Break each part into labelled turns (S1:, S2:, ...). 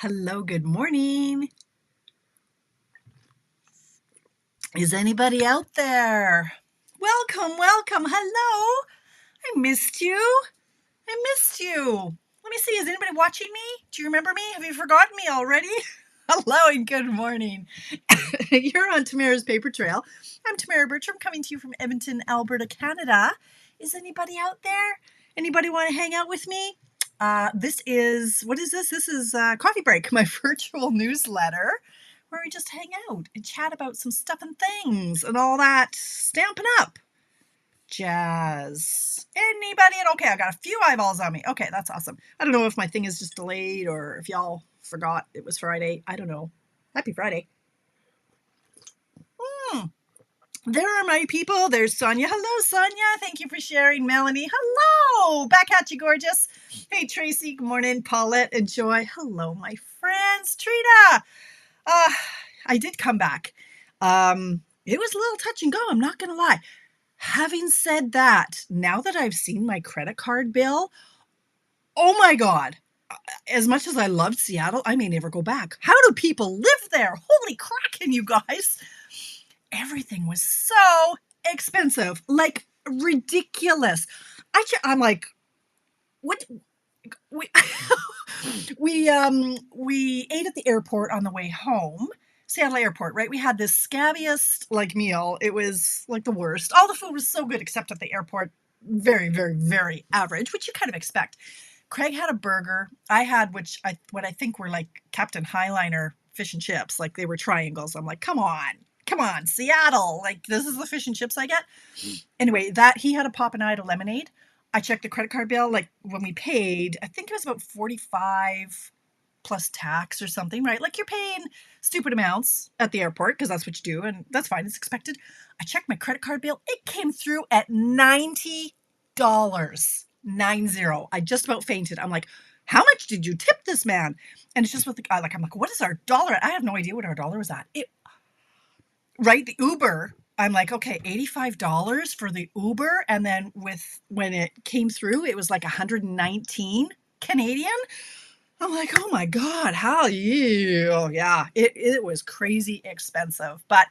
S1: Hello, good morning. Is anybody out there? Welcome, welcome. Hello. I missed you. I missed you. Let me see. Is anybody watching me? Do you remember me? Have you forgotten me already? Hello and good morning. You're on Tamara's Paper Trail. I'm Tamara Bertram coming to you from Edmonton, Alberta, Canada. Is anybody out there? Anybody want to hang out with me? This is, what is this? This is Coffee Break, my virtual newsletter where we just hang out and chat about some stuff and things and all that Stampin' Up! Jazz. Anybody? Okay, I got a few eyeballs on me. Okay, that's awesome. I don't know if my thing is just delayed or if y'all forgot it was Friday. I don't know. Happy Friday. There are my people. There's Sonia. Hello, Sonia. Thank you for sharing. Melanie. Hello. Back at you, gorgeous. Hey, Tracy. Good morning. Paulette and Joy. Hello, my friends. Trina. I did come back. It was a little touch and go. I'm not going to lie. Having said that, now that I've seen my credit card bill, oh my God. As much as I loved Seattle, I may never go back. How do people live there? Holy crackin', you guys. Everything was so expensive, like ridiculous. I'm like, what? We we ate at the airport on the way home. Seattle Airport, right? We had this scabbiest like meal. It was like the worst. All the food was so good except at the airport. Very, very, very average, which you kind of expect. Craig had a burger. I had what I think were like Captain Highliner fish and chips. Like they were triangles. I'm like, come on, Seattle. Like this is the fish and chips I get. Anyway, that he had a pop and I had a lemonade. I checked the credit card bill. Like when we paid, I think it was about 45 plus tax or something, right? Like you're paying stupid amounts at the airport because that's what you do, and that's fine. It's expected. I checked my credit card bill. It came through at $90. 90. I just about fainted. I'm like, how much did you tip this man? And it's just with the guy. Like I'm like, what is our dollar? I have no idea what our dollar was at. Right, the Uber. I'm like, okay, $85 for the Uber, and then when it came through, it was like 119 Canadian. I'm like, oh my God, how you? Oh yeah, it was crazy expensive. But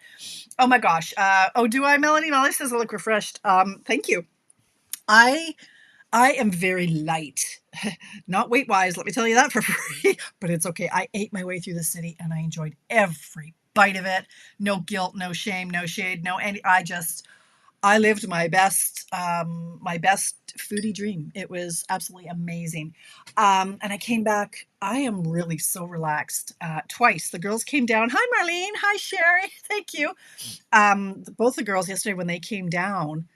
S1: oh my gosh. Oh, do I, Melanie? Melanie says I look refreshed. Thank you. I I am very light, not weight wise. Let me tell you that for free. But it's okay. I ate my way through the city and I enjoyed every bite of it. No guilt, no shame, no shade, no any. I lived my best foodie dream. It was absolutely amazing. And I came back. I am really so relaxed. Twice the girls came down. Hi, Marlene. Hi, Sherry. Thank you. Both the girls yesterday when they came down,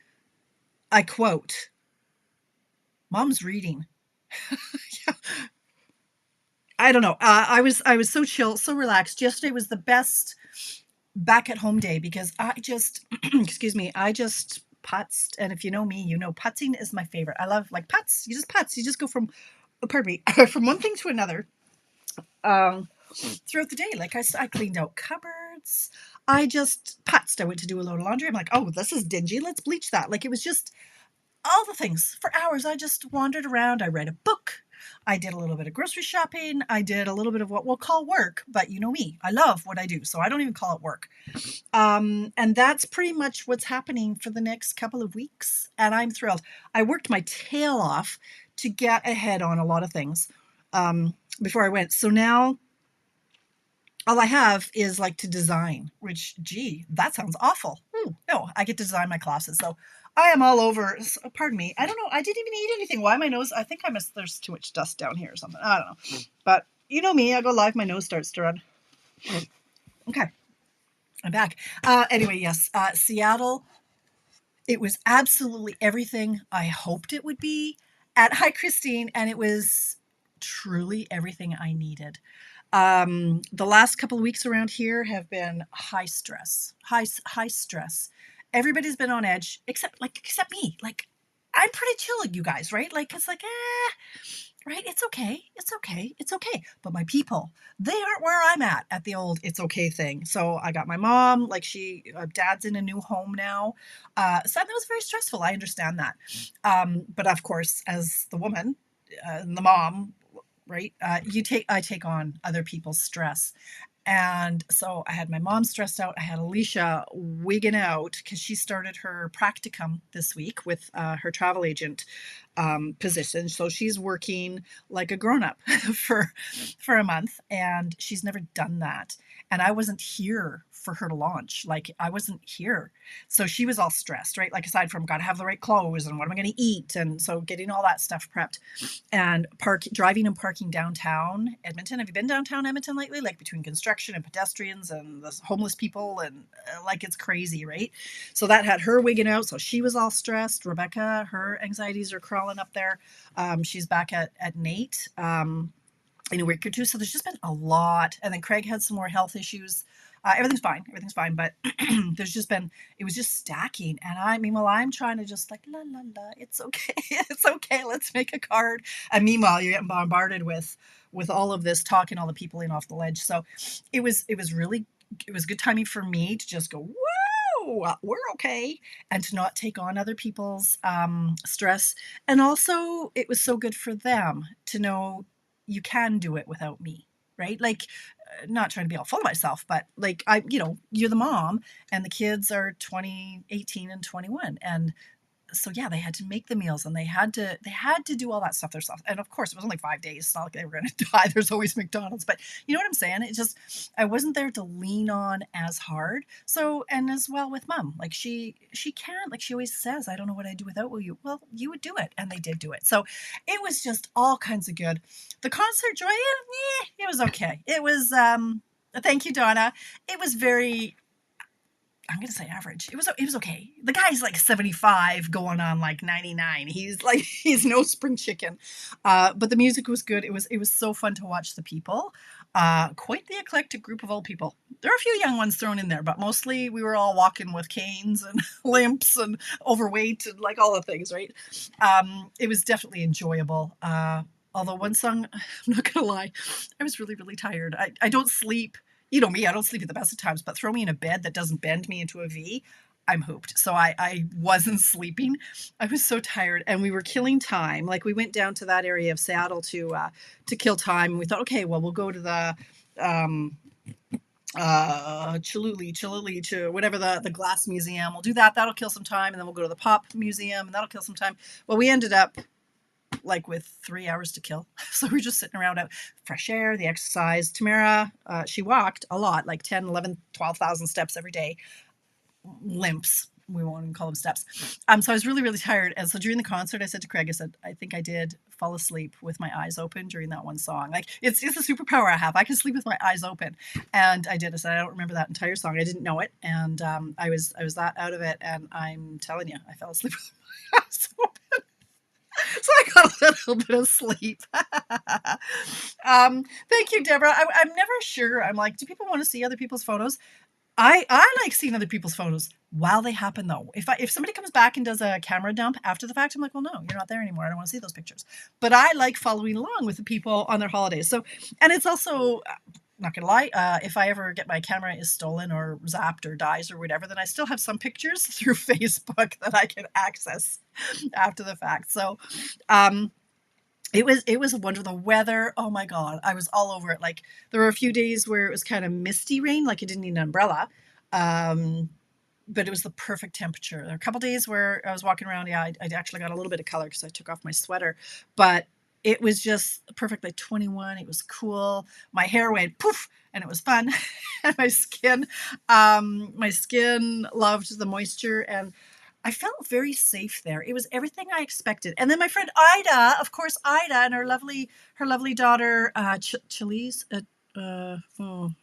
S1: I quote, "Mom's reading." Yeah. I don't know. I was so chill, so relaxed. Yesterday was the best back at home day because I just excuse me, I just putzed. And if you know me, you know putzing is my favorite. I love like putz. You just putz. You just go from pardon me, from one thing to another um throughout the day. Like I cleaned out cupboards. I just putzed. I went to do a load of laundry. I'm like, oh, this is dingy. Let's bleach that. Like it was just all the things for hours. I just wandered around. I read a book. I did a little bit of grocery shopping. I did a little bit of what we'll call work, but you know me, I love what I do, so I don't even call it work. And that's pretty much what's happening for the next couple of weeks, and I'm thrilled. I worked my tail off to get ahead on a lot of things before I went. So now all I have is like to design, which, gee, that sounds awful. No, I get to design my classes. So I am all over. Pardon me. I don't know. I didn't even eat anything. Why my nose? I think there's too much dust down here or something. I don't know. But you know me. I go live. My nose starts to run. Okay. I'm back. Anyway, yes. Seattle. It was absolutely everything I hoped it would be. Hi, Christine. And it was truly everything I needed. The last couple of weeks around here have been high stress, high stress. Everybody's been on edge except me. Like I'm pretty chill, you guys, right? Like it's like, right? It's okay. It's okay. It's okay. But my people, they aren't where I'm at the old it's okay thing. So I got my mom, like dad's in a new home now. So that was very stressful. I understand that. But of course, as the woman, the mom, right? I take on other people's stress. And so I had my mom stressed out. I had Alicia wigging out because she started her practicum this week with her travel agent position. So she's working like a grown up for a month, and she's never done that. And I wasn't here for her to launch. Like I wasn't here, so she was all stressed, right? Like aside from got to have the right clothes and what am I going to eat, and so getting all that stuff prepped and driving and parking downtown Edmonton. Have you been downtown Edmonton lately? Like between construction and pedestrians and the homeless people and like it's crazy, right? So that had her wigging out. So she was all stressed. Rebecca, her anxieties are crawling up there. She's back at Nate in a week or two. So there's just been a lot. And then Craig had some more health issues. Everything's fine. Everything's fine. But there's just been, it was just stacking. And meanwhile, I'm trying to just like, la, la, la, it's okay. It's okay. Let's make a card. And meanwhile, you're getting bombarded with all of this, talking all the people in off the ledge. So it was good timing for me to just go, woo, we're okay. And to not take on other people's stress. And also it was so good for them to know you can do it without me, right? Like, not trying to be all full of myself, but like you're the mom and the kids are 20, 18 and 21. And so yeah, they had to make the meals and they had to do all that stuff themselves. And of course, it was only 5 days. It's not like they were going to die. There's always McDonald's, but you know what I'm saying? It just, I wasn't there to lean on as hard. So, and as well with mom, like she can't, like she always says, I don't know what I'd do without you. Well, you would do it. And they did do it. So it was just all kinds of good. The concert, Joy, it was okay. It was, thank you, Donna. It was very, I'm going to say average. It was okay. The guy's like 75 going on like 99. He's no spring chicken. But the music was good. It was so fun to watch the people. Quite the eclectic group of old people. There are a few young ones thrown in there, but mostly we were all walking with canes and limps and overweight and like all the things, right? It was definitely enjoyable. Although one song, I'm not going to lie, I was really, really tired. I don't sleep. You know me, I don't sleep at the best of times, but throw me in a bed that doesn't bend me into a V, I'm hooped. So I wasn't sleeping. I was so tired, and we were killing time. Like we went down to that area of Seattle to kill time. And we thought, okay, well, we'll go to the Chihuly, to whatever the glass museum. We'll do that. That'll kill some time, and then we'll go to the pop museum, and that'll kill some time. Well, we ended up like with 3 hours to kill. So we're just sitting around out fresh air, the exercise. Tamara, she walked a lot, like 10, 11, 12,000 steps every day. Limps. We won't even call them steps. So I was really, really tired. And so during the concert, I said to Craig, I think I did fall asleep with my eyes open during that one song. Like it's a superpower I have. I can sleep with my eyes open. And I did. I said, I don't remember that entire song. I didn't know it. And I was that out of it. And I'm telling you, I fell asleep with my eyes open. So I got a little bit of sleep. Thank you, Deborah. I'm never sure. I'm like, do people want to see other people's photos? I like seeing other people's photos while they happen, though. If somebody comes back and does a camera dump after the fact, I'm like, well, no, you're not there anymore. I don't want to see those pictures. But I like following along with the people on their holidays. So, and it's also, not gonna lie, if I ever get my camera is stolen or zapped or dies or whatever, then I still have some pictures through Facebook that I can access after the fact. So it was wonderful. The weather, oh my God, I was all over it. Like there were a few days where it was kind of misty rain, like you didn't need an umbrella. But it was the perfect temperature. There were a couple days where I was walking around. Yeah, I actually got a little bit of color because I took off my sweater, but it was just perfect, like 21. It was cool. My hair went poof and it was fun. And my skin loved the moisture and I felt very safe there. It was everything I expected. And then my friend Ida, of course, Ida and her lovely daughter, Charlize.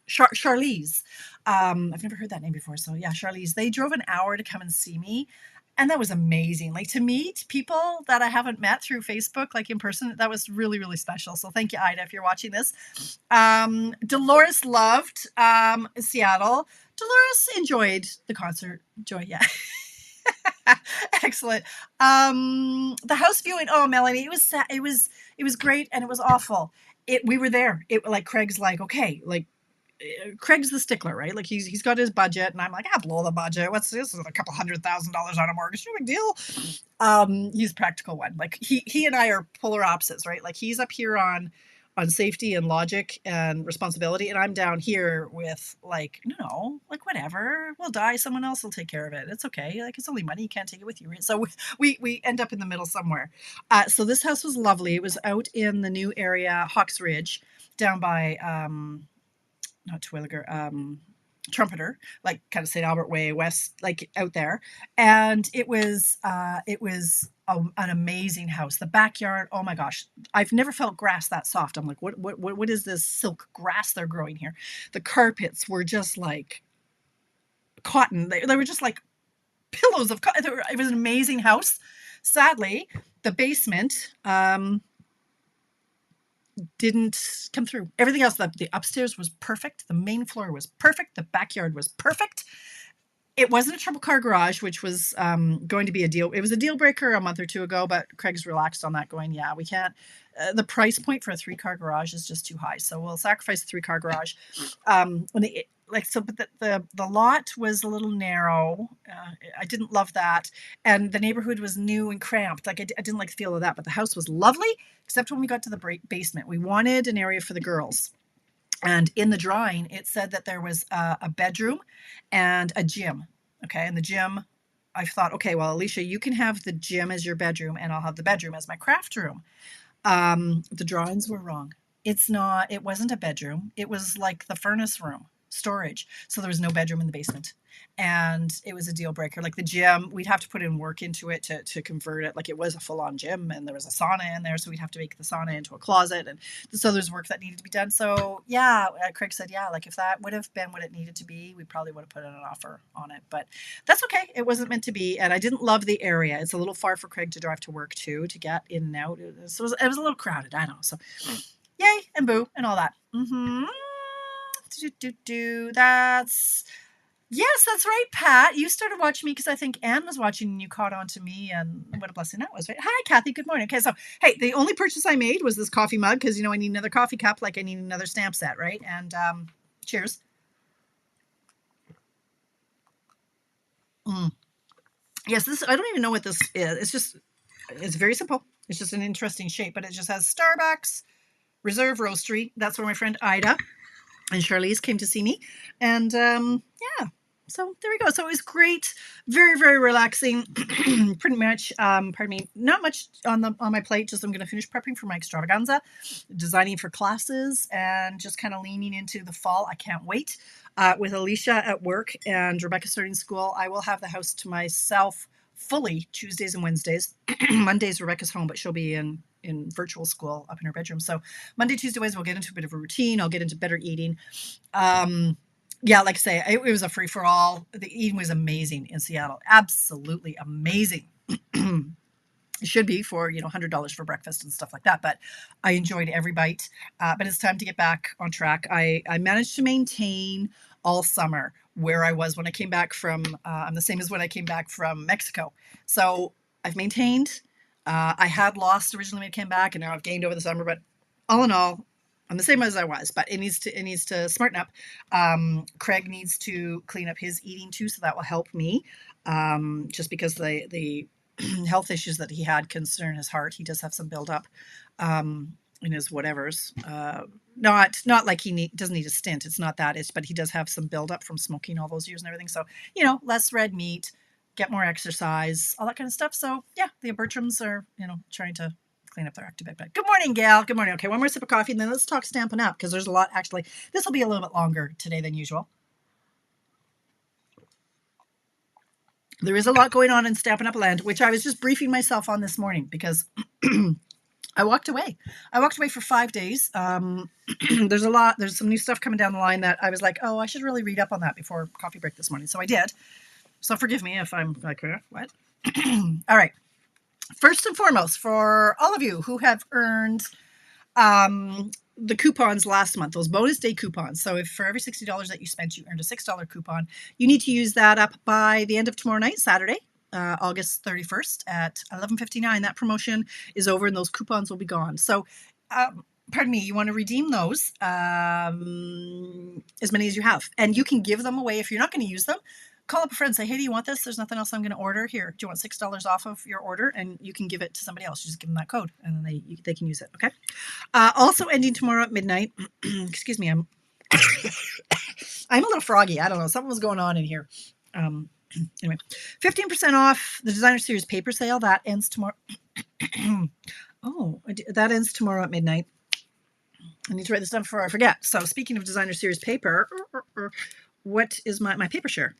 S1: Charlize. I've never heard that name before. So yeah, Charlize. They drove an hour to come and see me. And that was amazing. Like to meet people that I haven't met through Facebook, like in person, that was really, really special. So thank you, Ida, if you're watching this. Dolores loved Seattle. Dolores enjoyed the concert. Joy, yeah. Excellent. The house viewing. Oh, Melanie, it was great and it was awful. We were there. Like Craig's like, okay, like Craig's the stickler, right? Like he's got his budget, and I'm like, blow the budget. What's this? Is a couple $100,000 on a mortgage? No big deal. He's a practical one. Like he and I are polar opposites, right? Like he's up here on on safety and logic and responsibility, and I'm down here with like, no, like whatever, we'll die, someone else will take care of it. It's okay. Like it's only money, you can't take it with you. Right? So we end up in the middle somewhere. So this house was lovely. It was out in the new area, Hawks Ridge, down by not Terwilliger, Trumpeter, like kind of St. Albert Way West, like out there. And it was an amazing house. The backyard, oh my gosh, I've never felt grass that soft. I'm like, what is this silk grass they're growing here? The carpets were just like cotton. They were just like pillows of cotton. It was an amazing house. Sadly, the basement didn't come through. Everything else, the upstairs was perfect. The main floor was perfect. The backyard was perfect. It wasn't a triple car garage, which was going to be a deal. It was a deal breaker a month or two ago, but Craig's relaxed on that, going, yeah, we can't. The price point for a 3-car garage is just too high, so we'll sacrifice the 3-car garage. But the lot was a little narrow. I didn't love that, and the neighborhood was new and cramped. Like I didn't like the feel of that. But the house was lovely, except when we got to the basement. We wanted an area for the girls. And in the drawing, it said that there was a bedroom and a gym. Okay. And the gym, I thought, okay, well, Alicia, you can have the gym as your bedroom and I'll have the bedroom as my craft room. The drawings were wrong. It wasn't a bedroom. It was like the furnace room, storage. So there was no bedroom in the basement. And it was a deal breaker. Like the gym, we'd have to put in work into it to convert it. Like it was a full-on gym, and there was a sauna in there, so we'd have to make the sauna into a closet, and so there's work that needed to be done. So yeah, Craig said, yeah, like if that would have been what it needed to be, we probably would have put in an offer on it. But that's okay. It wasn't meant to be, and I didn't love the area. It's a little far for Craig to drive to work too, to get in and out. It was a little crowded. I don't know. So yay and boo and all that. That's. Yes, that's right, Pat. You started watching me because I think Anne was watching and you caught on to me, and what a blessing that was, right? Hi, Kathy. Good morning. Okay, so, hey, the only purchase I made was this coffee mug because, I need another coffee cup like I need another stamp set, right? And cheers. Yes, I don't even know what this is. It's very simple. It's just an interesting shape, but it just has Starbucks, Reserve Roastery. That's where my friend Ida and Charlize came to see me. And yeah. So there we go. So it was great. Very, very relaxing. Pretty much, pardon me, not much on my plate. Just I'm going to finish prepping for my extravaganza, designing for classes, and just kind of leaning into the fall. I can't wait. With Alicia at work and Rebecca starting school, I will have the house to myself fully Tuesdays and Wednesdays. Mondays, Rebecca's home, but she'll be in virtual school up in her bedroom. So Monday, Tuesday, Wednesday, we'll get into a bit of a routine. I'll get into better eating. Yeah, like I say, it was a free-for-all. The eating was amazing in Seattle. Absolutely amazing. It should be for, $100 for breakfast and stuff like that. But I enjoyed every bite. But it's time to get back on track. I managed to maintain all summer where I was when I came back from, I'm the same as when I came back from Mexico. So I've maintained. I had lost originally when I came back, and now I've gained over the summer. But all in all, I'm the same as I was, but it needs to smarten up. Craig needs to clean up his eating too, so that will help me. Just because the health issues that he had concern his heart. He does have some buildup in his whatevers. Not like he doesn't need a stint. It's not that. But he does have some buildup from smoking all those years and everything. So less red meat, get more exercise, all that kind of stuff. So yeah, the Bertrams are trying to clean up their act a bit. But good morning, Gail. Good morning. Okay, one more sip of coffee, and then let's talk Stampin' Up, because there's a lot. Actually, this will be a little bit longer today than usual. There is a lot going on in Stampin' Up land, which I was just briefing myself on this morning because I walked away. I walked away for 5 days. There's some new stuff coming down the line that I was like, oh, I should really read up on that before coffee break this morning. So I did. So forgive me if I'm like, what? All right. First and foremost, for all of you who have earned the coupons last month, those bonus day coupons. So if for every $60 that you spent, you earned a $6 coupon, you need to use that up by the end of tomorrow night, Saturday, August 31st at 11:59. That promotion is over and those coupons will be gone. So, pardon me, you want to redeem those, as many as you have. And you can give them away if you're not going to use them. call up a friend and say, hey, do you want this? There's nothing else I'm going to order. Here, do you want $6 off of your order? And you can give it to somebody else. You just give them that code and then they can use it. Okay. Also ending tomorrow at midnight. Excuse me. I'm a little froggy. I don't know. Something was going on in here. Anyway, 15% off the Designer Series paper sale. That ends tomorrow. Oh, that ends tomorrow at midnight. I need to write this down before I forget. So speaking of Designer Series paper, what is my paper share?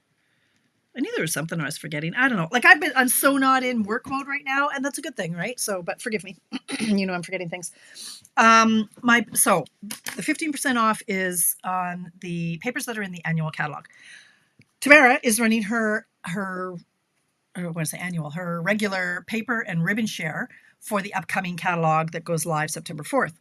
S1: I knew there was something I was forgetting. I don't know. Like I'm so not in work mode right now, and that's a good thing, right? So, but forgive me. You know, I'm forgetting things. So the 15% off is on the papers that are in the annual catalog. Tamara is running her regular paper and ribbon share for the upcoming catalog that goes live September 4th.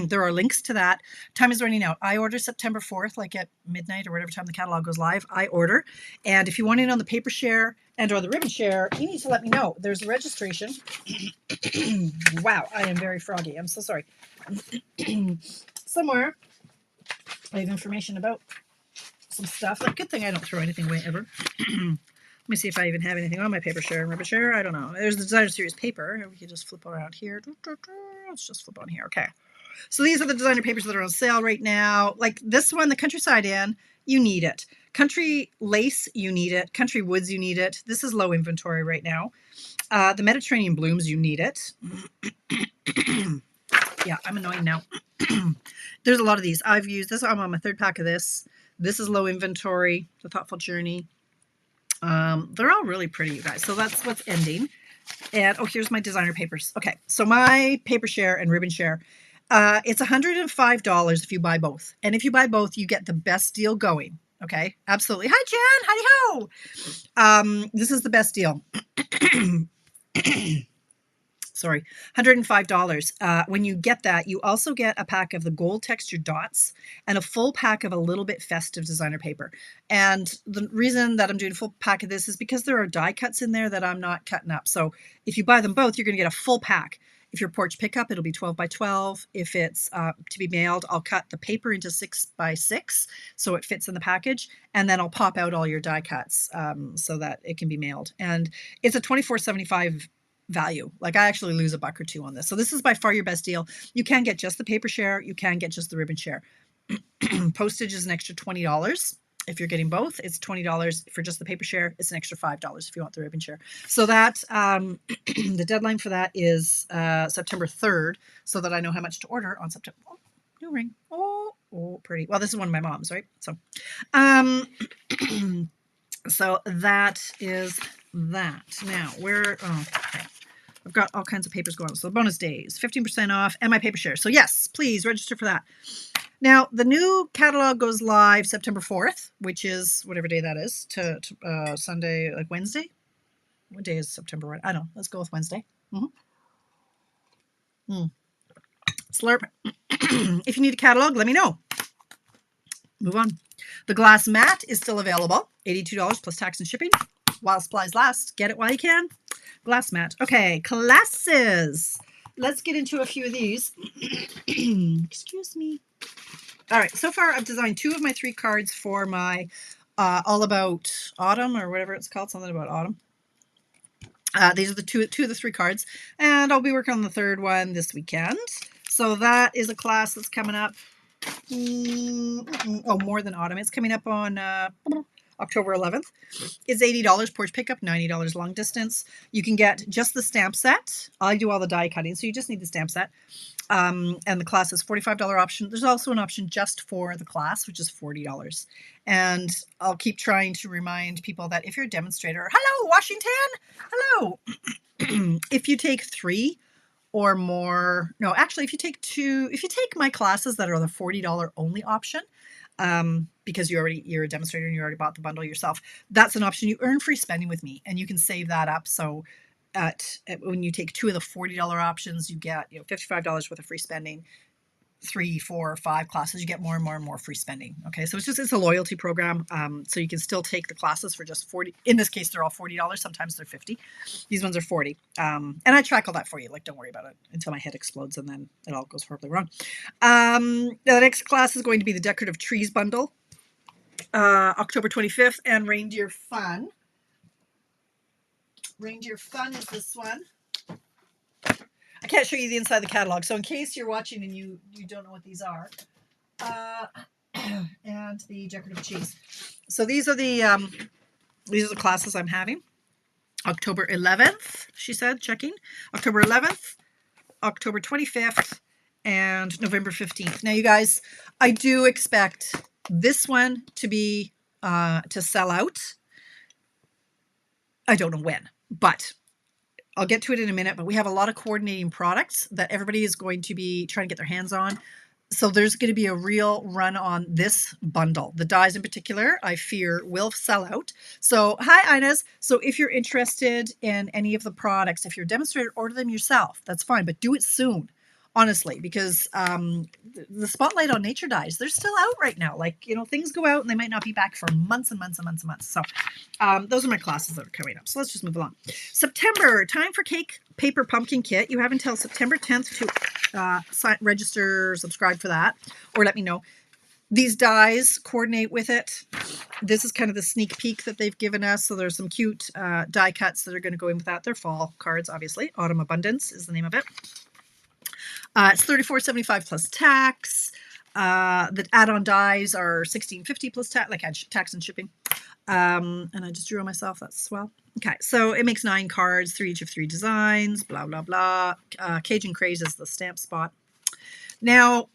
S1: There are links to that. Time is running out. I order September 4th, like at midnight or whatever time the catalog goes live. I order. And if you want in on the paper share and or the ribbon share, you need to let me know. There's a registration. Wow, I am very froggy. I'm so sorry. Somewhere I have information about some stuff. Like, good thing I don't throw anything away ever. Let me see if I even have anything on my paper share and ribbon share. I don't know. There's the Designer Series paper. We can just flip around here. Let's just flip on here. Okay. So these are the designer papers that are on sale right now. Like this one, the Countryside Inn, you need it. Country Lace, you need it. Country Woods, you need it. This is low inventory right now. The Mediterranean Blooms, you need it. Yeah, I'm annoying now. There's a lot of these. I've used this. I'm on my third pack of this. This is low inventory. The Thoughtful Journey. They're all really pretty, you guys. So that's what's ending. And here's my designer papers. Okay, so my paper share and ribbon share. It's $105 if you buy both. And if you buy both, you get the best deal going. Okay, absolutely. Hi, Jen. Howdy-ho. This is the best deal. Sorry, $105. When you get that, you also get a pack of the gold textured dots and a full pack of a little bit festive designer paper. And the reason that I'm doing a full pack of this is because there are die cuts in there that I'm not cutting up. So if you buy them both, you're going to get a full pack. If you're porch pickup, it'll be 12 by 12. If it's to be mailed, I'll cut the paper into 6 by 6 so it fits in the package, and then I'll pop out all your die cuts so that it can be mailed. And it's a $24.75 value. Like I actually lose $1 or $2 on this. So this is by far your best deal. You can get just the paper share. You can get just the ribbon share. Postage is an extra $20. If you're getting both, it's $20 for just the paper share. It's an extra $5 if you want the ribbon share. So that the deadline for that is September 3rd, so that I know how much to order on September. Oh, new ring. Oh, pretty. Well, this is one of my mom's, right? So, so that is that. Now, okay. I've got all kinds of papers going on. So the bonus days, 15% off, and my paper share. So yes, please register for that. Now, the new catalog goes live September 4th, which is whatever day that is, to Sunday, like Wednesday. What day is September? I don't know. Let's go with Wednesday. Slurp. If you need a catalog, let me know. Move on. The glass mat is still available, $82 plus tax and shipping. While supplies last, get it while you can. Glass mat. Okay, classes. Let's get into a few of these. Excuse me. All right, so far I've designed 2 of my 3 cards for my All About Autumn, or whatever it's called, something about autumn. These are the two of the 3 cards, and I'll be working on the 3rd one this weekend. So that is a class that's coming up. More than autumn. It's coming up on October 11th. It's $80 porch pickup, $90 long distance. You can get just the stamp set. I do all the die cutting, so you just need the stamp set. And the class is $45 option. There's also an option just for the class, which is $40. And I'll keep trying to remind people that if you're a demonstrator, hello, Washington, hello. If you take 3 or more, no, actually, if you take my classes that are the $40 only option, because you're a demonstrator and you already bought the bundle yourself, that's an option. You earn free spending with me, and you can save that up. So when you take 2 of the $40 options, you get $55 worth of free spending. 3, 4, 5 classes, you get more and more and more free spending. Okay, so it's a loyalty program. So you can still take the classes for just $40. In this case, they're all $40. Sometimes they're $50. These ones are $40. And I track all that for you. Like, don't worry about it until my head explodes and then it all goes horribly wrong. The next class is going to be the Decorative Trees bundle. October 25th, and Reindeer Fun. Reindeer Fun is this one. I can't show you the inside of the catalog, so in case you're watching and you don't know what these are. And the decorative cheese. So these are the classes I'm having. October 11th, she said, checking. October 11th, October 25th, and November 15th. Now, you guys, I do expect this one to be to sell out. I don't know when, but I'll get to it in a minute. But we have a lot of coordinating products that everybody is going to be trying to get their hands on. So there's going to be a real run on this bundle. The dies in particular, I fear, will sell out. So, hi, Inez. So if you're interested in any of the products, if you're a demonstrator, order them yourself. That's fine, but do it soon, honestly, because the spotlight on nature dies, they're still out right now. Like, things go out and they might not be back for months and months and months and months. So those are my classes that are coming up. So let's just move along. September, time for cake paper pumpkin kit. You have until September 10th to register, subscribe for that, or let me know. These dies coordinate with it. This is kind of the sneak peek that they've given us. So there's some cute die cuts that are going to go in with that. They're fall cards, obviously. Autumn Abundance is the name of it. It's $34.75 plus tax. The add-on dies are $16.50 plus tax, like tax and shipping. And I just drew on myself. That's swell. Okay, so it makes 9 cards, 3 each of 3 designs, blah, blah, blah. Cajun Craze is the stamp spot. Now,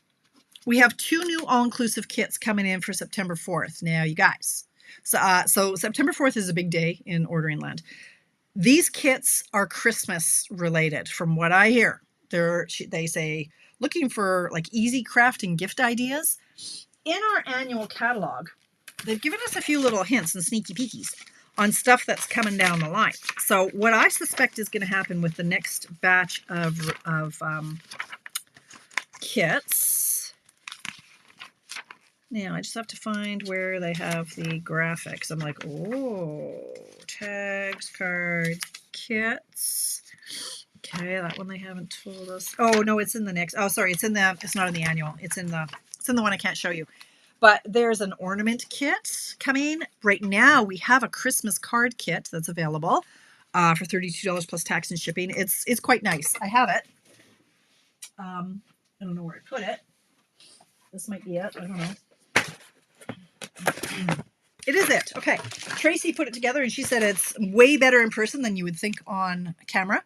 S1: we have 2 new all-inclusive kits coming in for September 4th. Now, you guys, so September 4th is a big day in ordering land. These kits are Christmas related, from what I hear. They say, looking for like easy crafting gift ideas. In our annual catalog, they've given us a few little hints and sneaky peekies on stuff that's coming down the line. So what I suspect is going to happen with the next batch of kits. Now, I just have to find where they have the graphics. I'm like, oh, tags, cards, kits. Okay, that one they haven't told us. Oh, no, it's in the next. Oh, sorry, it's not in the annual. It's in the one I can't show you. But there's an ornament kit coming. Right now, we have a Christmas card kit that's available for $32 plus tax and shipping. It's quite nice. I have it. I don't know where I put it. This might be it. I don't know. It is it. Okay. Tracy put it together and she said it's way better in person than you would think on camera.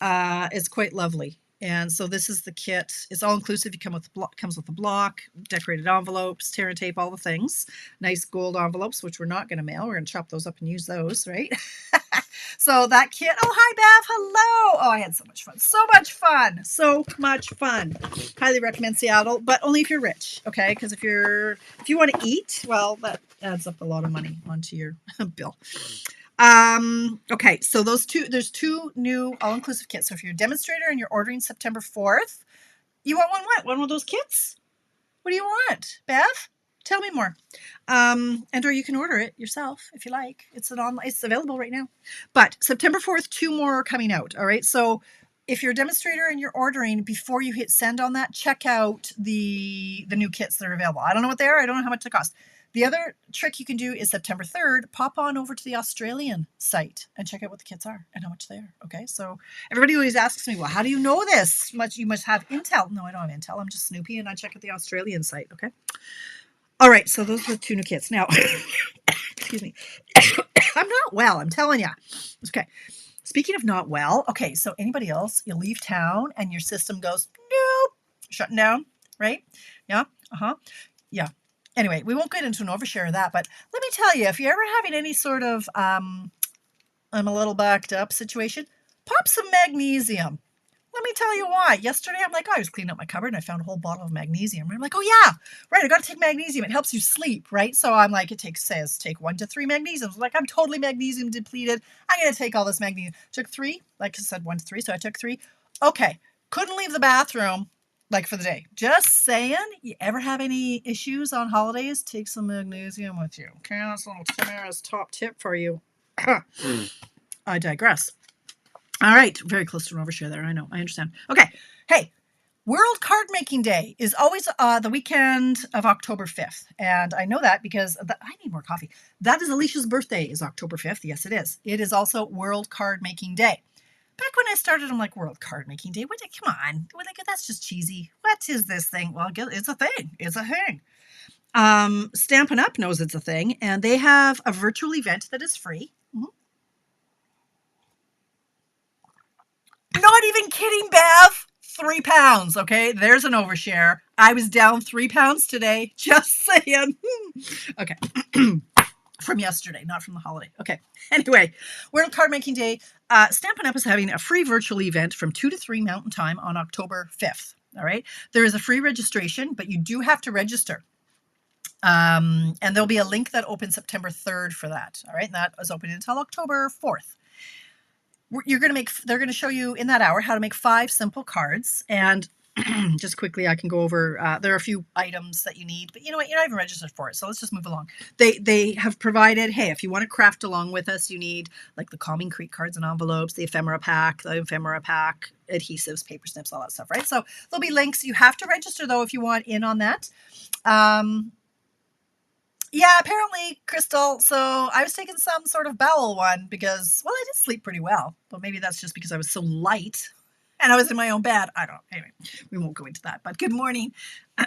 S1: It's quite lovely. And so this is the kit. It's all inclusive. Comes with a block, decorated envelopes, tear and tape, all the things. Nice gold envelopes, which we're not going to mail. We're going to chop those up and use those, right? So that kit. Oh, hi, Bev. Hello. Oh, I had so much fun. So much fun. So much fun. Highly recommend Seattle, but only if you're rich, okay? Because if you want to eat, well, that adds up a lot of money onto your bill. Okay, so there's 2 new all-inclusive kits. So if you're a demonstrator and you're ordering September 4th, you want what? One of those kits? What do you want, Bev? Tell me more. Or you can order it yourself if you like. It's available right now. But September 4th, 2 more are coming out. All right. So if you're a demonstrator and you're ordering, before you hit send on that, check out the new kits that are available. I don't know what they are. I don't know how much they cost. The other trick you can do is September 3rd, pop on over to the Australian site and check out what the kits are and how much they are. Okay, so everybody always asks me, well, how do you know this? You must have intel. No, I don't have intel. I'm just Snoopy and I check out the Australian site. Okay. All right, so those are the 2 new kits. Now, excuse me. I'm not well, I'm telling you. Okay. Speaking of not well, okay, so anybody else, you leave town and your system goes, nope, shutting down, right? Yeah, yeah. Anyway, we won't get into an overshare of that, but let me tell you, if you're ever having any sort of I'm a little backed up situation, pop some magnesium. Let me tell you why. Yesterday, I'm like, I was cleaning up my cupboard and I found a whole bottle of magnesium. And I'm like, oh yeah, right, I got to take magnesium. It helps you sleep, right? So I'm like, says take 1 to 3 magnesiums. Like, I'm totally magnesium depleted. I'm going to take all this magnesium. Took 3, like I said, 1 to 3. So I took 3. Okay, couldn't leave the bathroom like for the day. Just saying, you ever have any issues on holidays, take some magnesium with you. Okay, that's a little Tamara's top tip for you. I digress. All right, very close to an overshare there. I know, I understand. Okay, hey, World Card Making Day is always the weekend of October 5th. And I know that because I need more coffee. That is Alicia's birthday is October 5th. Yes, it is. It is also World Card Making Day. Back when I started, I'm like, World Card Making Day? What? Come on. That's just cheesy. What is this thing? Well, it's a thing. It's a thing. Stampin' Up! Knows it's a thing, and they have a virtual event that is free. Not even kidding, Bev. 3 pounds, okay? There's an overshare. I was down 3 pounds today. Just saying. Okay. From yesterday, not from the holiday. Okay. Anyway, World Card Making Day. Stampin' Up! Is having a free virtual event from 2 to 3 Mountain Time on October 5th. All right. There is a free registration, but you do have to register. And there'll be a link that opens September 3rd for that. All right. And that is open until October 4th. They're going to show you in that hour how to make 5 simple cards. And just quickly, I can go over, there are a few items that you need, but you know what? You're not even registered for it. So let's just move along. They have provided, hey, if you want to craft along with us, you need like the Calming Creek cards and envelopes, the ephemera pack, adhesives, paper snips, all that stuff, right? So there'll be links. You have to register though if you want in on that. Yeah, apparently, Crystal. So I was taking some sort of bowel one because, well, I did sleep pretty well. But maybe that's just because I was so light and I was in my own bed. I don't know. Anyway, we won't go into that. But good morning. All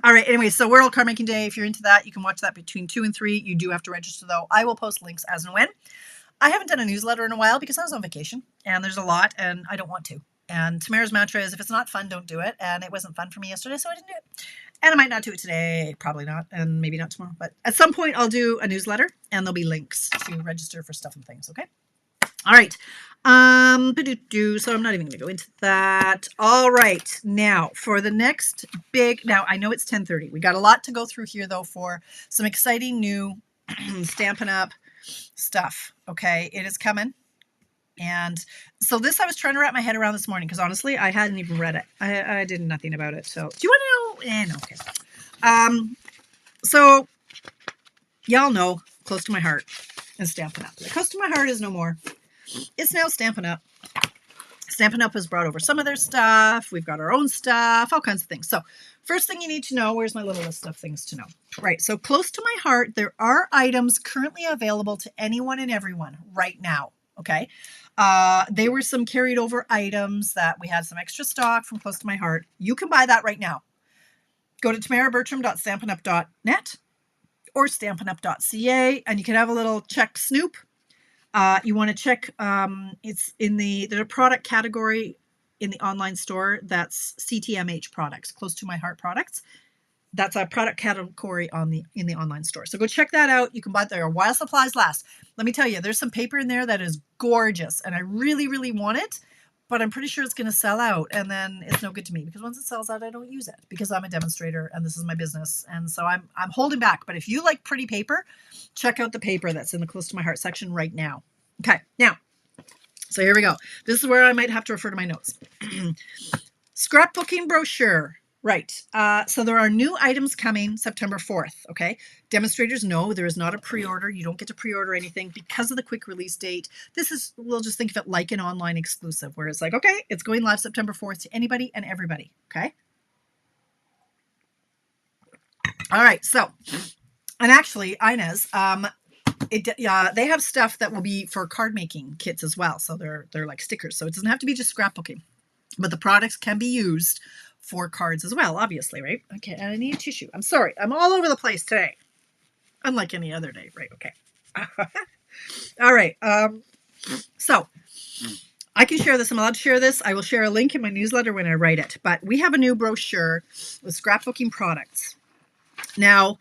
S1: right. Anyway, so World Card Making Day. If you're into that, you can watch that between 2 and 3. You do have to register, though. I will post links as and when. I haven't done a newsletter in a while because I was on vacation and there's a lot and I don't want to. And Tamara's mantra is if it's not fun, don't do it. And it wasn't fun for me yesterday, so I didn't do it. And I might not do it today, probably not, and maybe not tomorrow. But at some point, I'll do a newsletter, and there'll be links to register for stuff and things, okay? All right. So I'm not even going to go into that. All right. Now, for the next now, I know it's 10:30. We got a lot to go through here, though, for some exciting new Stampin' Up! Stuff, okay? It is coming. And so this I was trying to wrap my head around this morning because honestly, I hadn't even read it. I did nothing about it. So do you want to know? No, okay. So y'all know Close to My Heart and Stampin' Up. Close to My Heart is no more. It's now Stampin' Up. Stampin' Up has brought over some of their stuff. We've got our own stuff, all kinds of things. So first thing you need to know, where's my little list of things to know? Right, so Close to My Heart, there are items currently available to anyone and everyone right now. Okay. They were some carried over items that we had some extra stock from Close to My Heart. You can buy that right now. Go to tamarabertram.stampinup.net or stampinup.ca and you can have a little check snoop. You want to check, it's in there's a product category in the online store that's CTMH products, Close to My Heart products. That's a product category in the online store. So go check that out. You can buy it there while supplies last. Let me tell you, there's some paper in there that is gorgeous and I really, really want it, but I'm pretty sure it's going to sell out and then it's no good to me because once it sells out, I don't use it because I'm a demonstrator and this is my business. And so I'm holding back. But if you like pretty paper, check out the paper that's in the Close to My Heart section right now. Okay. Now, so here we go. This is where I might have to refer to my notes. Scrapbooking brochure. Right. So there are new items coming September 4th. Okay. Demonstrators know there is not a pre-order. You don't get to pre-order anything because of the quick release date. We'll just think of it like an online exclusive where it's like, okay, it's going live September 4th to anybody and everybody. Okay. All right. So, and actually, Inez, they have stuff that will be for card making kits as well. So they're like stickers. So it doesn't have to be just scrapbooking, but the products can be used for cards as well, obviously, right? Okay, and I need a tissue. I'm sorry. I'm all over the place today. Unlike any other day, right? Okay. All right. So I can share this. I'm allowed to share this. I will share a link in my newsletter when I write it. But we have a new brochure with scrapbooking products. Now,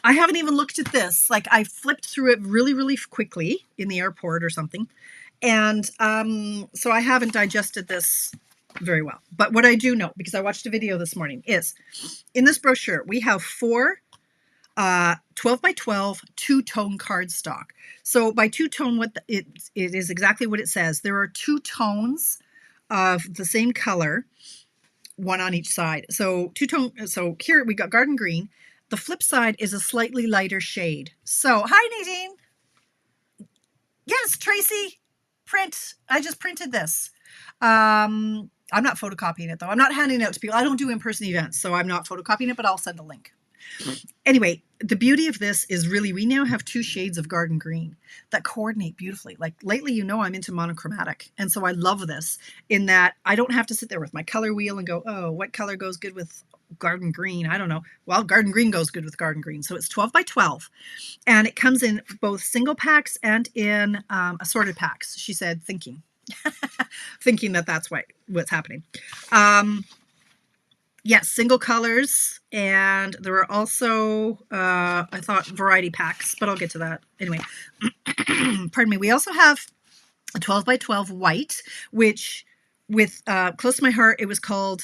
S1: I haven't even looked at this. Like I flipped through it really, really quickly in the airport or something. And so I haven't digested this very well. But what I do know, because I watched a video this morning, is in this brochure, we have 4 12 by 12 two-tone cardstock. So by two-tone, it is exactly what it says. There are 2 tones of the same color, one on each side. So two-tone. So here we got garden green. The flip side is a slightly lighter shade. So hi, Nadine. Yes, Tracy. Print. I just printed this. I'm not photocopying it though. I'm not handing it out to people. I don't do in-person events, so I'm not photocopying it, but I'll send a link. Anyway, the beauty of this is really we now have 2 shades of garden green that coordinate beautifully. Like lately, you know, I'm into monochromatic. And so I love this in that I don't have to sit there with my color wheel and go, oh, what color goes good with garden green? I don't know. Well, garden green goes good with garden green. So it's 12 by 12 and it comes in both single packs and in assorted packs. She said, thinking that that's what's happening. Yes, single colors, and there are also, I thought, variety packs, but I'll get to that. Anyway, pardon me. We also have a 12 by 12 white, which with close to my heart, it was called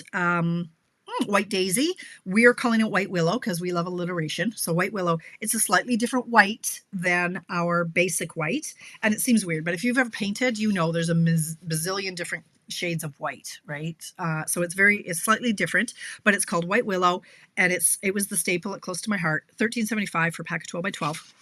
S1: White Daisy. We are calling it White Willow because we love alliteration. So White Willow, it's a slightly different white than our basic white, and it seems weird, but if you've ever painted, you know there's a bazillion different shades of white, right? So it's slightly different, but it's called White Willow, and it was the staple at close to my heart. $13.75 for a pack of 12 by 12.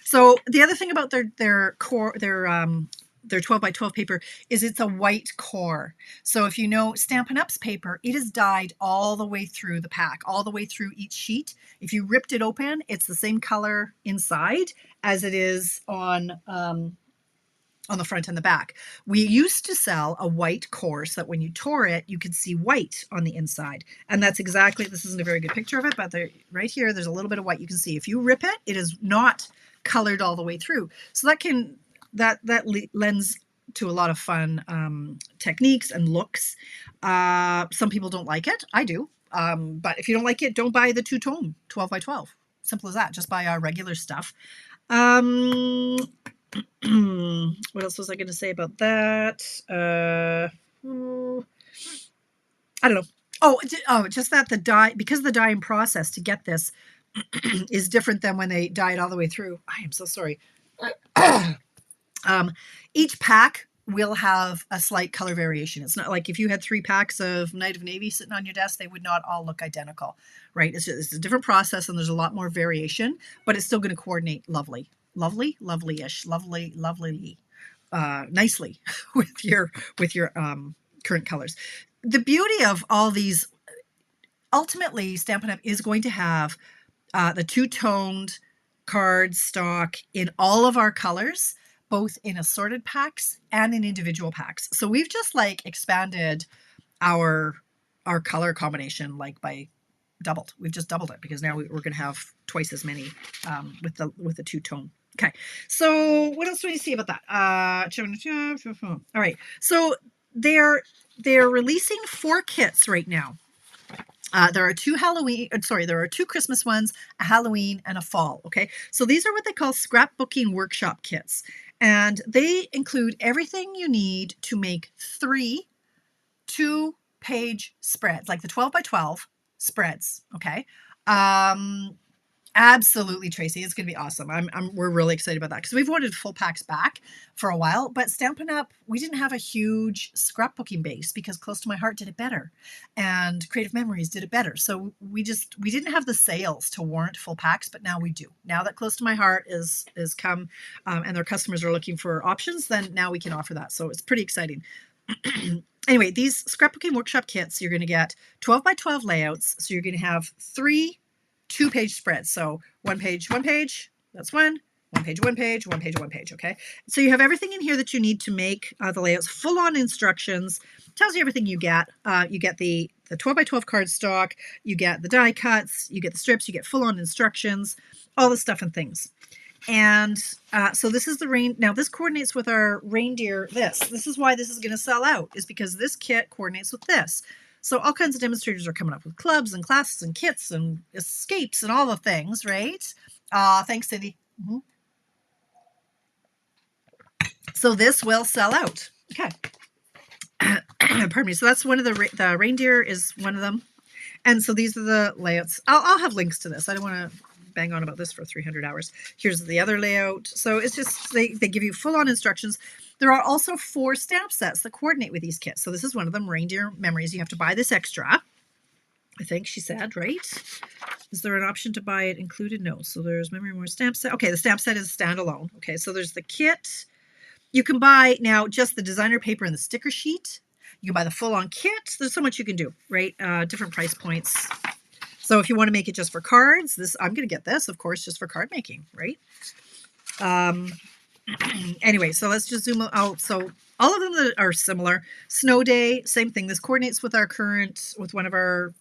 S1: So the other thing about their 12 by 12 paper is it's a white core. So if you know Stampin' Up's paper, it is dyed all the way through the pack, all the way through each sheet. If you ripped it open, it's the same color inside as it is on the front and the back. We used to sell a white core so that when you tore it, you could see white on the inside. And that's exactly, this isn't a very good picture of it, but right here, there's a little bit of white you can see. If you rip it, it is not colored all the way through. So that lends to a lot of fun techniques and looks. Some people don't like it. I do. But if you don't like it, don't buy the two-tone 12 by 12. Simple as that. Just buy our regular stuff. What else was I going to say about that? I don't know. Oh, just that the dye, because the dyeing process to get this is different than when they dye it all the way through. I am so sorry. Each pack will have a slight color variation. It's not like if you had 3 packs of Night of Navy sitting on your desk, they would not all look identical, right? It's a different process and there's a lot more variation, but it's still going to coordinate lovely-ish, nicely with your current colors. The beauty of all these, ultimately, Stampin' Up! Is going to have the two-toned card stock in all of our colors, both in assorted packs and in individual packs. So we've just like expanded our color combination like by doubled. We've just doubled it because now we're going to have twice as many with the two-tone. Okay, so what else do we see about that? All right, so they're releasing 4 kits right now. There are 2 Christmas ones, a Halloween, and a fall. Okay, so these are what they call scrapbooking workshop kits, and they include everything you need to make 3 2-page spreads, like the 12 by 12 spreads. Okay. Absolutely, Tracy. It's going to be awesome. We're really excited about that because we've wanted full packs back for a while, but Stampin' Up, we didn't have a huge scrapbooking base because Close to My Heart did it better and Creative Memories did it better. So we didn't have the sales to warrant full packs, but now we do. Now that Close to My Heart is come and their customers are looking for options, then now we can offer that. So it's pretty exciting. Anyway, these scrapbooking workshop kits, you're going to get 12 by 12 layouts. So you're going to have 3 2-page spreads. So 1 page, 1 page, that's 1 page, 1 page, 1 page, 1 page. Okay. So you have everything in here that you need to make the layouts, full on instructions, tells you everything you get. You get the 12 by 12 cardstock, you get the die cuts, you get the strips, you get full on instructions, all the stuff and things. And so this is the now this coordinates with our reindeer. This is why this is going to sell out, is because this kit coordinates with this. So all kinds of demonstrators are coming up with clubs and classes and kits and escapes and all the things, right? Thanks, Cindy. Mm-hmm. So this will sell out. Okay. Pardon me. So that's one of the reindeer is one of them. And so these are the layouts. I'll have links to this. I don't want to bang on about this for 300 hours. Here's the other layout. So it's just, they give you full on instructions. There are also 4 stamp sets that coordinate with these kits. So this is one of them, Reindeer Memories. You have to buy this extra, I think she said, right? Is there an option to buy it included? No. So there's Memory More stamp set. Okay, the stamp set is standalone. Okay, so there's the kit. You can buy now just the designer paper and the sticker sheet. You can buy the full-on kit. There's so much you can do, right? Different price points. So if you want to make it just for cards, I'm going to get this, of course, just for card making, right? Anyway, so let's just zoom out. So all of them are similar. Snow Day, same thing. This coordinates with with one of our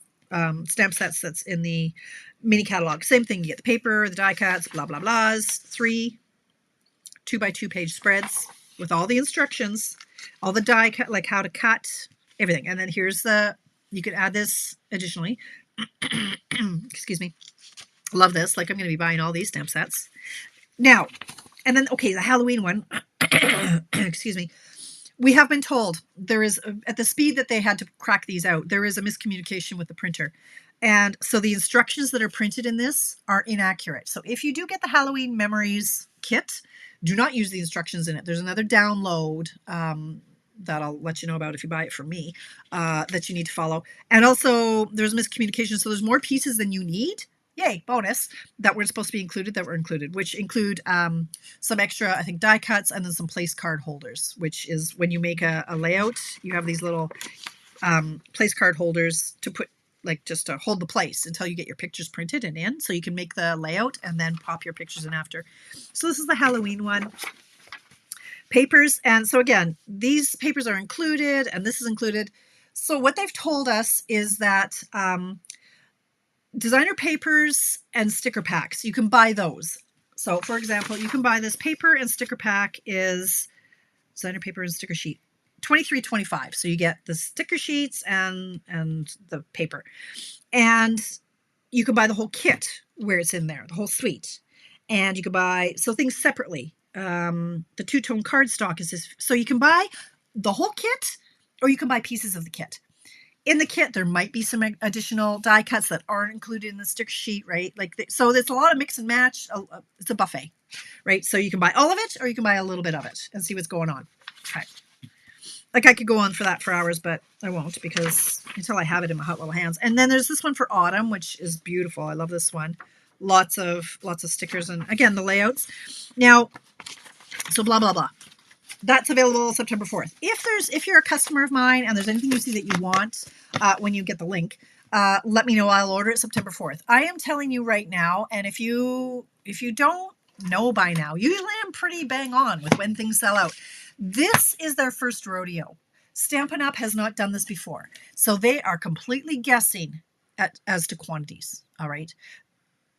S1: stamp sets that's in the mini catalog. Same thing. You get the paper, the die cuts, blah, blah, blahs. 3 2x2 page spreads with all the instructions, all the die cut, like how to cut, everything. And then you could add this additionally. Excuse me. Love this. Like I'm going to be buying all these stamp sets. Now, and then, okay, the Halloween one, excuse me. We have been told there is, at the speed that they had to crack these out, there is a miscommunication with the printer. And so the instructions that are printed in this are inaccurate. So if you do get the Halloween Memories kit, do not use the instructions in it. There's another download that I'll let you know about if you buy it from me that you need to follow. And also there's miscommunication. So there's more pieces than you need. Yay, bonus, that were supposed to be included that were included, which include some extra, I think, die cuts and then some place card holders, which is when you make a layout, you have these little place card holders to put, like, just to hold the place until you get your pictures printed and in, so you can make the layout and then pop your pictures in after. So this is the Halloween one. Papers, and so again, these papers are included and this is included. So what they've told us is that designer papers and sticker packs, you can buy those. So for example, you can buy this paper and sticker pack is designer paper and sticker sheet, $23.25. So you get the sticker sheets and the paper. And you can buy the whole kit where it's in there, the whole suite. And you can buy things separately. The two-tone cardstock is this. So you can buy the whole kit or you can buy pieces of the kit. In the kit, there might be some additional die cuts that aren't included in the sticker sheet, right? So there's a lot of mix and match. It's a buffet, right? So you can buy all of it or you can buy a little bit of it and see what's going on. Okay. Like I could go on for that for hours, but I won't because until I have it in my hot little hands. And then there's this one for autumn, which is beautiful. I love this one. Lots of stickers and again, the layouts. Now, so blah, blah, blah. That's available September 4th. If you're a customer of mine and there's anything you see that you want when you get the link, let me know. I'll order it September 4th. I am telling you right now, and if you don't know by now, usually I'm pretty bang on with when things sell out. This is their first rodeo. Stampin' Up! Has not done this before. So they are completely guessing as to quantities, all right?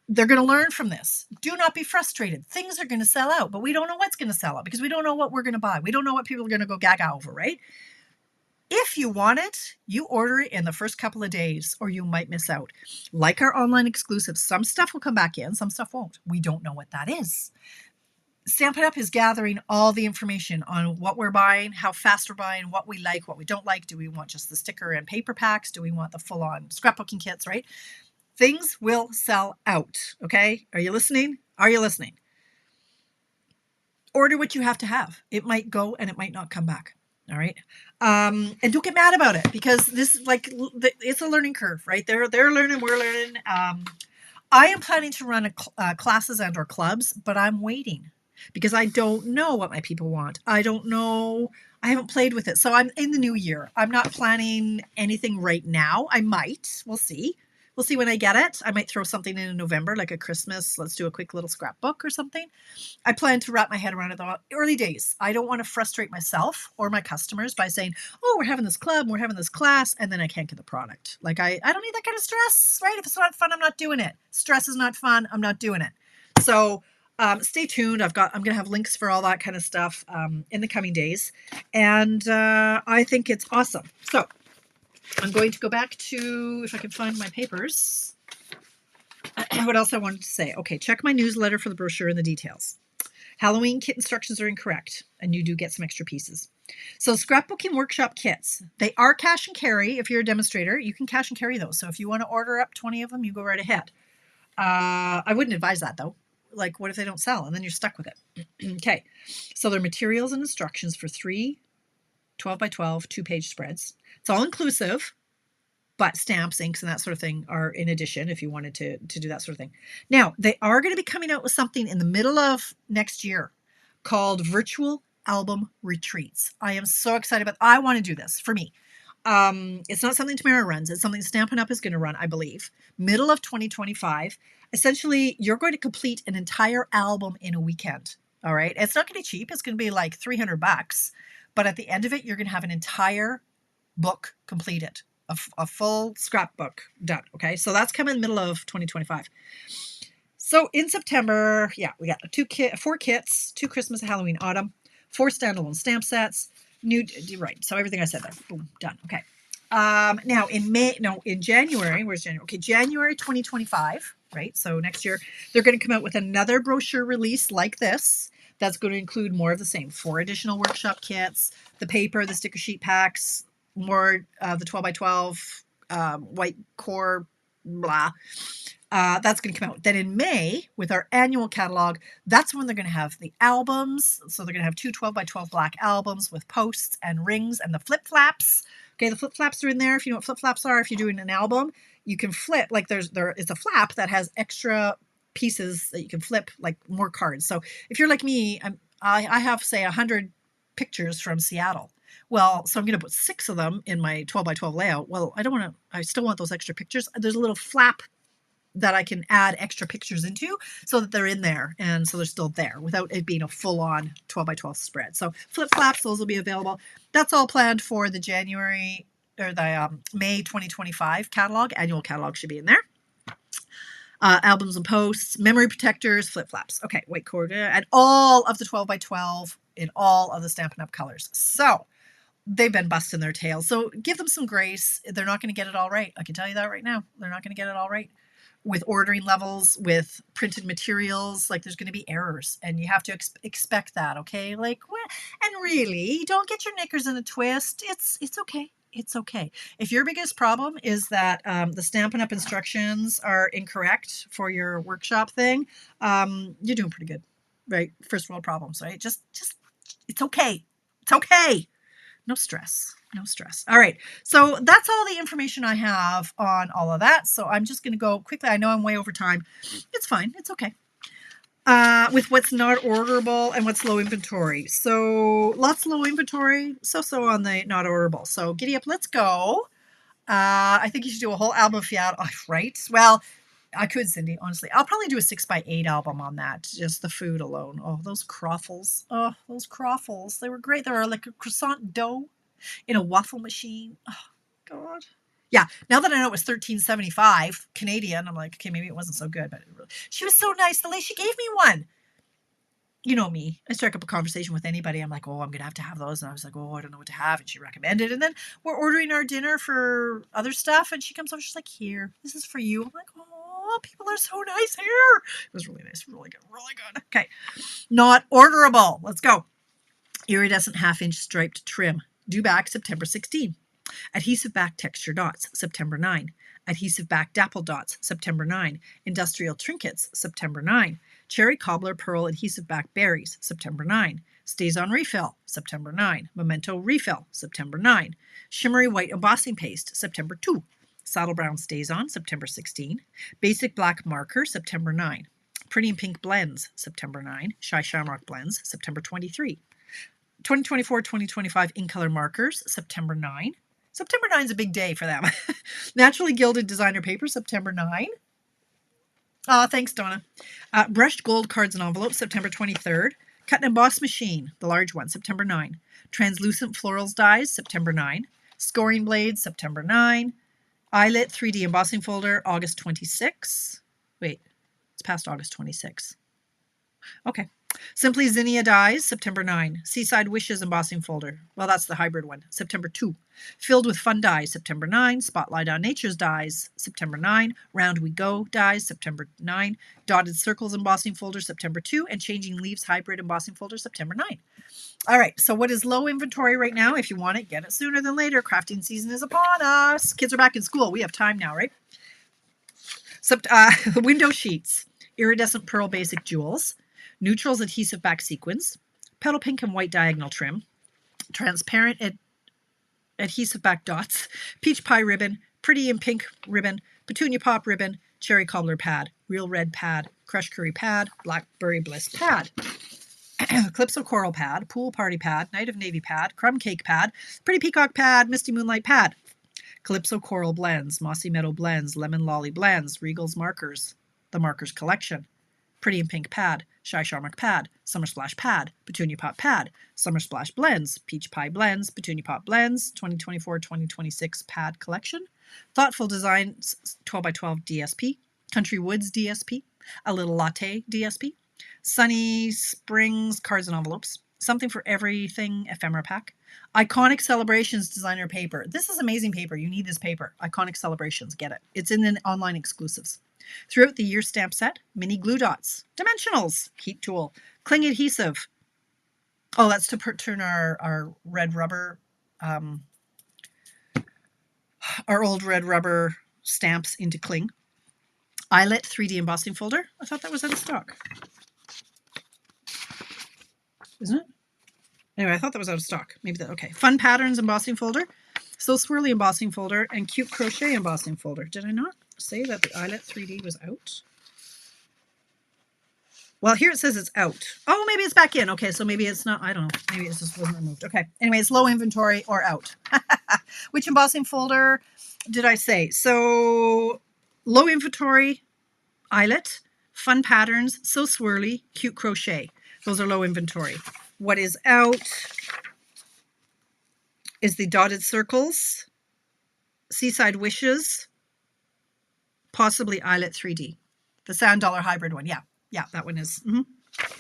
S1: They're going to learn from this. Do not be frustrated. Things are going to sell out, but we don't know what's going to sell out because we don't know what we're going to buy. We don't know what people are going to go gaga over, right? If you want it, you order it in the first couple of days or you might miss out. Like our online exclusives, some stuff will come back in, some stuff won't. We don't know what that is. Stampin' Up! Is gathering all the information on what we're buying, how fast we're buying, what we like, what we don't like. Do we want just the sticker and paper packs? Do we want the full-on scrapbooking kits, right? Things will sell out, okay? Are you listening? Are you listening? Order what you have to have. It might go and it might not come back, all right? And don't get mad about it because this is like, it's a learning curve, right? They're learning, we're learning. I am planning to run classes and or clubs, but I'm waiting because I don't know what my people want. I don't know. I haven't played with it. So I'm in the new year. I'm not planning anything right now. I might. We'll see. We'll see when I get it. I might throw something in November, like a Christmas. Let's do a quick little scrapbook or something. I plan to wrap my head around it the early days. I don't want to frustrate myself or my customers by saying, oh, we're having this club, we're having this class, and then I can't get the product. Like I don't need that kind of stress, right? If it's not fun, I'm not doing it. Stress is not fun. I'm not doing it. So stay tuned. I'm going to have links for all that kind of stuff in the coming days. And I think it's awesome. So I'm going to go back to, if I can find my papers, what else I wanted to say. Okay, check my newsletter for the brochure and the details. Halloween kit instructions are incorrect, and you do get some extra pieces. So scrapbooking workshop kits, they are cash and carry. If you're a demonstrator, you can cash and carry those. So if you want to order up 20 of them, you go right ahead. I wouldn't advise that, though. Like, what if they don't sell? And then you're stuck with it. Okay, so they're materials and instructions for 3 12x12 2-page spreads. It's all inclusive, but stamps, inks, and that sort of thing are in addition if you wanted to do that sort of thing. Now, they are going to be coming out with something in the middle of next year called Virtual album retreats. I am so excited about. I want to do this for me. It's not something Tamara runs. It's something Stampin' Up! Is going to run, I believe, middle of 2025. Essentially, you're going to complete an entire album in a weekend. All right. It's not going to be cheap. It's going to be like $300. But at the end of it, you're going to have an entire book completed, a full scrapbook done. Okay. So that's coming middle of 2025. So in September, yeah, we got 4 kits, 2 Christmas, Halloween, autumn, 4 standalone stamp sets. Right. So everything I said there, boom, done. Okay. Now in January, where's January? Okay, January 2025, right? So next year, they're going to come out with another brochure release like this. That's going to include more of the same, 4 additional workshop kits, the paper, the sticker sheet packs, more of the 12 by 12 white core, blah. That's going to come out. Then in May, with our annual catalog, that's when they're going to have the albums. So they're going to have 2 12 by 12 black albums with posts and rings and the flip flaps. Okay, the flip flaps are in there. If you know what flip flaps are, if you're doing an album, you can flip. Like there is a flap that has extra pieces that you can flip, like more cards. So if you're like me, I have, say, 100 pictures from Seattle. Well, so I'm going to put 6 of them in my 12 by 12 layout. Well, I still want those extra pictures. There's a little flap that I can add extra pictures into so that they're in there and so they're still there without it being a full-on 12 by 12 spread. So flip flaps, those will be available. That's all planned for the January or the May 2025 catalog. Annual catalog should be in there. Albums and posts, memory protectors, flip flaps. Okay, white cord, and all of the 12 by 12 in all of the Stampin' Up! Colors. So they've been busting their tails. So give them some grace. They're not going to get it all right. I can tell you that right now. They're not going to get it all right. With ordering levels, with printed materials, like there's going to be errors, and you have to expect that, okay? Like, well, and really, don't get your knickers in a twist. It's okay. It's okay. If your biggest problem is that the Stampin' Up! Instructions are incorrect for your workshop thing, you're doing pretty good, right? First world problems, right? Just, it's okay. It's okay. No stress. No stress. All right. So that's all the information I have on all of that. So I'm just going to go quickly. I know I'm way over time. It's fine. It's okay. With what's not orderable and what's low inventory. So lots of low inventory. So on the not orderable. So giddy up. Let's go. I think you should do a whole album fiat. Oh, right. Well, I could, Cindy, honestly. I'll probably do a 6x8 album on that. Just the food alone. Oh, those croffles. Oh, those croffles. They were great. They were like a croissant dough in a waffle machine. Oh, God. Yeah, now that I know it was $13.75 Canadian, I'm like, okay, maybe it wasn't so good. But she was so nice. The lady, she gave me one. You know me. I strike up a conversation with anybody. I'm like, oh, I'm going to have those. And I was like, oh, I don't know what to have. And she recommended. And then we're ordering our dinner for other stuff. And she comes over. She's like, here, this is for you. I'm like, oh, people are so nice here. It was really nice. Really good. Really good. Okay. Not orderable. Let's go. Iridescent half-inch striped trim. Due back September 16. Adhesive back texture dots, September 9. Adhesive back dapple dots, September 9. Industrial trinkets, September 9. Cherry cobbler pearl adhesive back berries, September 9. Stays on refill, September 9. Memento refill, September 9. Shimmery white embossing paste, September 2. Saddle brown stays on, September 16. Basic black marker, September 9. Pretty and pink blends, September 9. Shy Shamrock blends, September 23. 2024-2025 in color markers, September 9. September 9 is a big day for them. Naturally gilded designer paper, September 9. Oh, thanks, Donna. Brushed gold cards and envelopes, September 23rd. Cut and emboss machine, the large one, September 9. Translucent florals dies, September 9. Scoring blades, September 9. Eyelet 3D embossing folder, August 26. Wait, it's past August 26. Okay. Simply Zinnia dies, September 9. Seaside Wishes embossing folder. Well, that's the hybrid one, September 2. Filled with Fun dies, September 9. Spotlight on Nature's dies, September 9. Round We Go dies, September 9. Dotted Circles embossing folder, September 2. And Changing Leaves hybrid embossing folder, September 9. All right, so what is low inventory right now? If you want it, get it sooner than later. Crafting season is upon us. Kids are back in school. We have time now, right? Window sheets. Iridescent Pearl Basic Jewels. Neutrals adhesive back sequins, petal pink and white diagonal trim, transparent adhesive back dots, peach pie ribbon, pretty and pink ribbon, petunia pop ribbon, cherry cobbler pad, real red pad, crushed curry pad, blackberry bliss pad. Calypso Coral Pad, Pool Party Pad, Night of Navy Pad, Crumb Cake Pad, Pretty Peacock Pad, Misty Moonlight Pad, Calypso Coral Blends, Mossy Meadow Blends, Lemon Lolly Blends, Regal's Markers, the Markers Collection, Pretty in Pink Pad, Shy Sharmak Pad, Summer Splash Pad, Petunia Pop Pad, Summer Splash Blends, Peach Pie Blends, Petunia Pop Blends, 2024-2026 Pad Collection, Thoughtful Designs 12x12 DSP, Country Woods DSP, A Little Latte DSP, Sunny Springs Cards and Envelopes, Something for Everything Ephemera Pack, Iconic Celebrations Designer Paper. This is amazing paper. You need this paper. Iconic Celebrations. Get it. It's in the online exclusives. Throughout the Year Stamp Set, Mini Glue Dots, Dimensionals, Heat Tool, Cling Adhesive. Oh, that's to turn our red rubber, our old red rubber stamps into cling. Eyelet 3D embossing folder. I thought that was out of stock. Isn't it? Anyway, I thought that was out of stock. Maybe that, okay. Fun Patterns embossing folder, So Swirly embossing folder, and Cute Crochet embossing folder. Did I not say that the Eyelet 3D was out? Well, here it says it's out. Oh, maybe it's back in. Okay, so maybe it's not, I don't know. Maybe it just wasn't removed. Okay, anyway, it's low inventory or out. Which embossing folder did I say? So low inventory, Eyelet, Fun Patterns, So Swirly, Cute Crochet. Those are low inventory. What is out is the Dotted Circles, Seaside Wishes, possibly Eyelet 3D. The Sand Dollar Hybrid one. Yeah, that one is.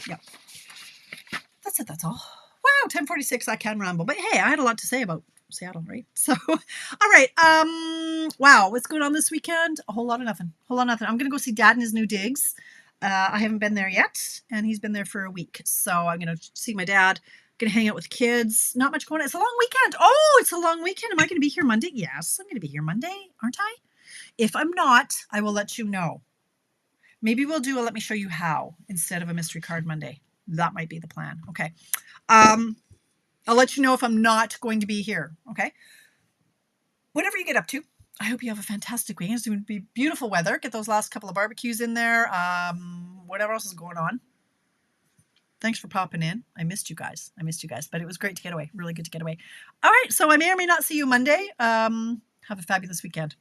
S1: Yeah. That's it. That's all. Wow, 10:46. I can ramble. But hey, I had a lot to say about Seattle, right? So, all right. Wow, what's going on this weekend? A whole lot of nothing. I'm going to go see Dad in his new digs. I haven't been there yet, and he's been there for a week. So I'm going to see my dad. Going to hang out with kids. Not much going on. It's a long weekend. Oh, it's a long weekend. Am I going to be here Monday? Yes, I'm going to be here Monday, aren't I? If I'm not, I will let you know. Maybe we'll do a let me show you how instead of a mystery card Monday. That might be the plan. Okay. I'll let you know if I'm not going to be here. Okay. Whatever you get up to, I hope you have a fantastic weekend. It's going to be beautiful weather. Get those last couple of barbecues in there. Whatever else is going on. Thanks for popping in. I missed you guys, but it was great to get away. Really good to get away. All right. So I may or may not see you Monday. Have a fabulous weekend.